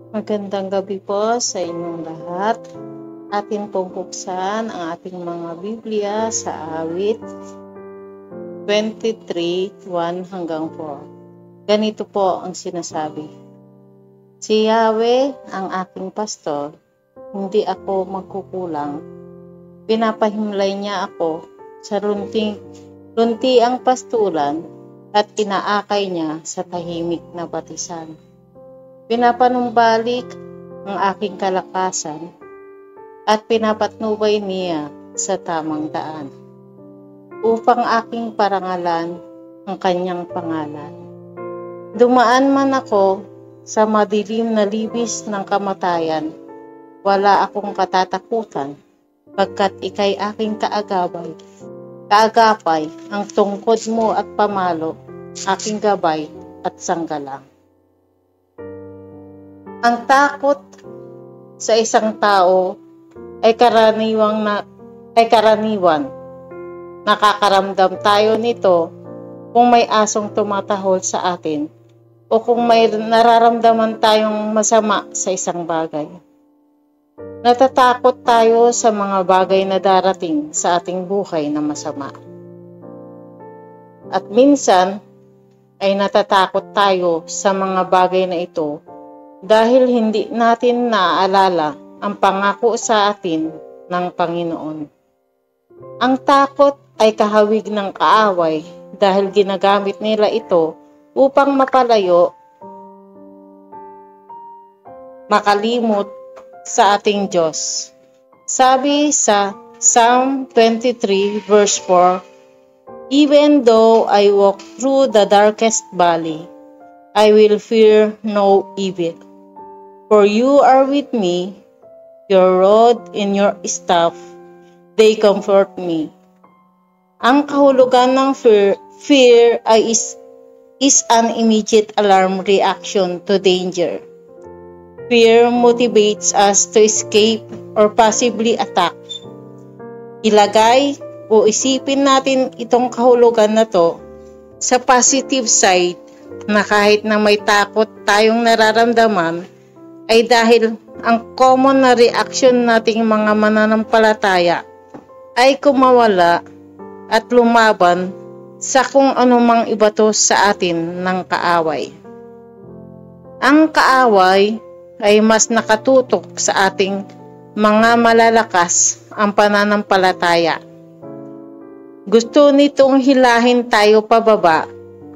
Magandang gabi po sa inyong lahat. Atin pong buksan ang ating mga Biblia sa Awit 23:1-4. Ganito po ang sinasabi. Si Yahweh ang aking pastor, hindi ako magkukulang. Pinapahimlay niya ako sa luntiang pastulan at pinaakay niya sa tahimik na batisan. Pinapanumbalik ang aking kalakasan at pinapatnubay niya sa tamang daan upang aking parangalan ang kanyang pangalan. Dumaan man ako sa madilim na libis ng kamatayan, wala akong katatakutan pagkat ika'y aking kaagapay ang tungkod mo at pamalo, aking gabay at sanggalang. Ang takot sa isang tao ay karaniwan. Nakakaramdam tayo nito kung may asong tumatahol sa atin o kung may nararamdaman tayong masama sa isang bagay. Natatakot tayo sa mga bagay na darating sa ating buhay na masama. At minsan ay natatakot tayo sa mga bagay na ito dahil hindi natin naaalala ang pangako sa atin ng Panginoon. Ang takot ay kahawig ng kaaway dahil ginagamit nila ito upang makalimot sa ating Diyos. Sabi sa Psalm 23 verse 4, "Even though I walk through the darkest valley, I will fear no evil. For you are with me, your rod and your staff, they comfort me." Ang kahulugan ng fear is an immediate alarm reaction to danger. Fear motivates us to escape or possibly attack. Ilagay o isipin natin itong kahulugan na to sa positive side na kahit na may takot tayong nararamdaman, ay dahil ang common na reaction nating mga mananampalataya ay kumawala at lumaban sa kung anumang ibato sa atin ng kaaway. Ang kaaway ay mas nakatutok sa ating mga malalakas ang pananampalataya. Gusto nitong hilahin tayo pababa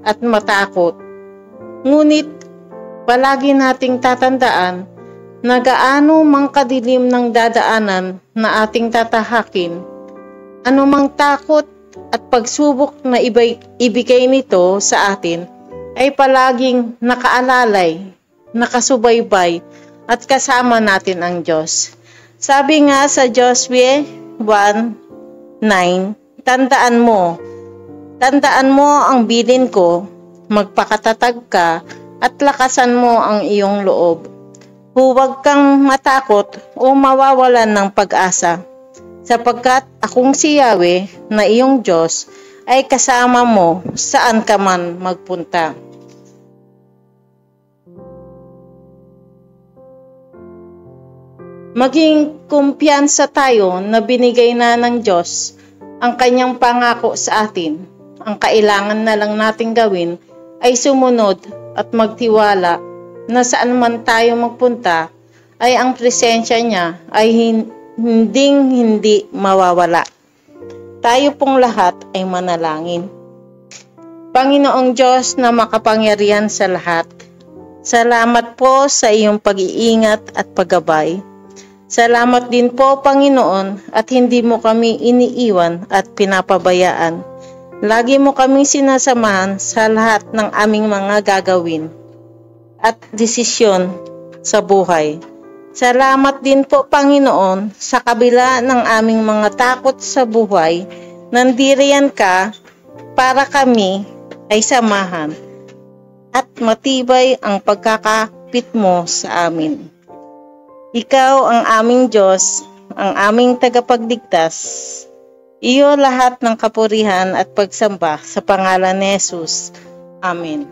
at matakot. Ngunit palagi nating tatandaan na gaano mang kadilim ng dadaanan na ating tatahakin, anumang takot at pagsubok na ibigay nito sa atin ay palaging nakaalalay, nakasubaybay at kasama natin ang Diyos. Sabi nga sa Joshua 1:9, tandaan mo ang bilin ko, magpakatatag ka at lakasan mo ang iyong loob. Huwag kang matakot o mawawalan ng pag-asa, sapagkat akong si Yahweh na iyong Diyos ay kasama mo saan ka man magpunta. Maging kumpiyansa tayo na binigay na ng Diyos ang kanyang pangako sa atin. Ang kailangan na lang nating gawin ay sumunod at magtiwala na saan man tayo magpunta ay ang presensya niya ay hindi mawawala. Tayo pong lahat ay manalangin. Panginoong Diyos na makapangyarihan sa lahat, salamat po sa iyong pag-iingat at paggabay. Salamat din po, Panginoon, at hindi mo kami iniiwan at pinapabayaan. Lagi mo kaming sinasamahan sa lahat ng aming mga gagawin at desisyon sa buhay. Salamat din po, Panginoon, sa kabila ng aming mga takot sa buhay, nandiriyan ka para kami ay samahan at matibay ang pagkakapit mo sa amin. Ikaw ang aming Diyos, ang aming tagapagligtas. Iyo lahat ng kapurihan at pagsamba sa pangalan ni Jesus. Amen.